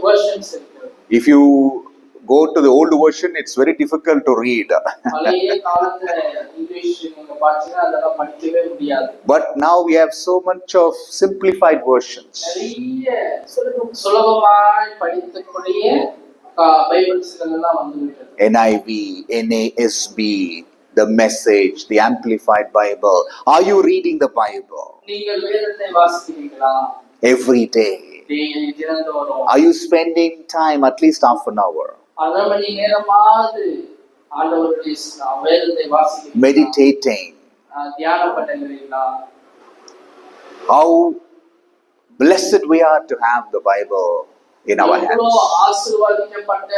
versions இருக்கு. If you go to the old version, it's very difficult to read. பழைய காலத்துல English நீங்க பார்த்தீங்கன்னா அதெல்லாம் படிக்கவே முடியாது. But now we have so much of simplified versions. நிறைய சுலபமாய் படிக்கக்கூடிய பைபிள்ஸ்கள் எல்லாம் வந்துவிட்டது. NIV, NASB, the Message, the Amplified Bible. Are you reading the Bible? நீங்கள் வேதத்தை வாசிக்கிறீங்களா? Every day. தினந்தோறும். Are you spending time at least half an hour? அரை மணி நேரமாவது ஆண்டவருடைய வேதத்தை வாசிக்கிறீங்களா? Meditating. தியானம் பண்ணுகிறீங்களா? How blessed we are to have the Bible in our hands. ஆசீர்வதிக்கப்பட்ட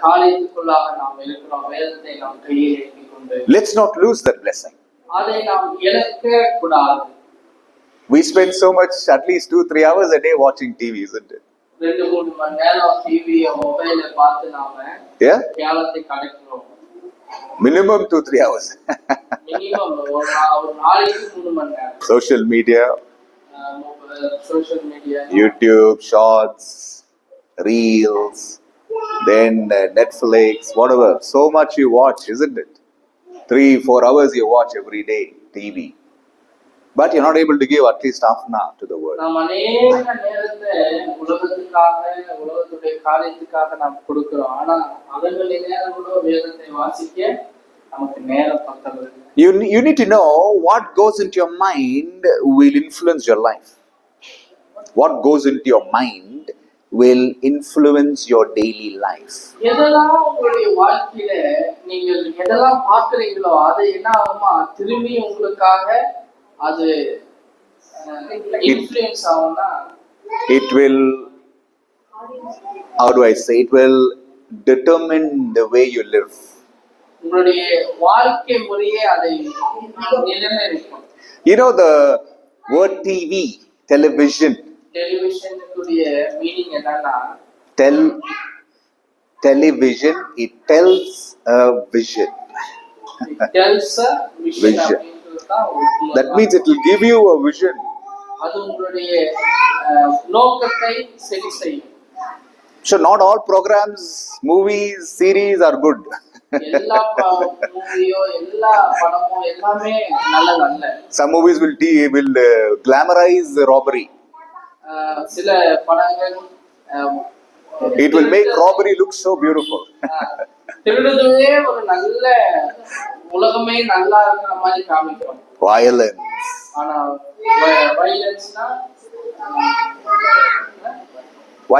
காரியத்துக்குள்ளாக நாம் இருக்கிறோம். வேதத்தை நாம் கையில் ஏந்திக்கொண்டு. Let's not lose that blessing. அதை நாம் இழக்க கூடாது. We spend so much, at least 2-3 hours a day watching TV, isn't it? 2-3 மணி நேரம் டிவி மொபைல பார்த்து நாம தியானத்தை கடைக்கிறோம். Minimum 2-3 hours. மினிமம் ஒரு நாளைக்கு 3 மணி நேரம். Social media, YouTube, shorts, reels, then Netflix, whatever. So much you watch, isn't it? 3-4 hours you watch every day TV. But you're not able to give at least half an hour to the word. நாம் அநேக நேரத்தை உலகத்துக்காக உலகத்துடைய காரியத்துக்காக நாம் கொடுக்கிறோம். ஆனா அதனுடைய நேரம் கூட வேதத்தை வாசிக்க நமக்கு நேரம் பத்தல. You need to know what goes into your mind will influence your life. What goes into your mind will influence your daily life. எதெல்லாம் உங்களுடைய வாழ்க்கையில நீங்கள் எதெல்லாம் பார்க்கறீங்களோ அது என்ன ஆகுமா திரும்பி உங்களுக்காக அது இன்ஃப்ளூயன்ஸ் ஆகும்னா it will, how do I say, it will determine the way you live. உங்களுடைய வாழ்க்கை முறையே அதை நிர்ணயிக்கும். You know the word TV, television. டெலிவிஷனுடைய மீனிங் என்னன்னா television, it tells a vision. It tells a vision. That means it will give you a vision. அது உங்களுடைய நோக்கத்தை சரி செய்யும். So not all programs, movies, series are good. எல்லா மூவியோ எல்லா படமோ எல்லாமே நல்லதல்ல. Some movies will glamorize robbery. சில படங்கள் it will make robbery look so beautiful. திருடுதலே ஒரு நல்ல உலகமே நல்லா இருக்கிற மாதிரி காமிக்கும். Violence. ஆனா வயலன்ஸ்னா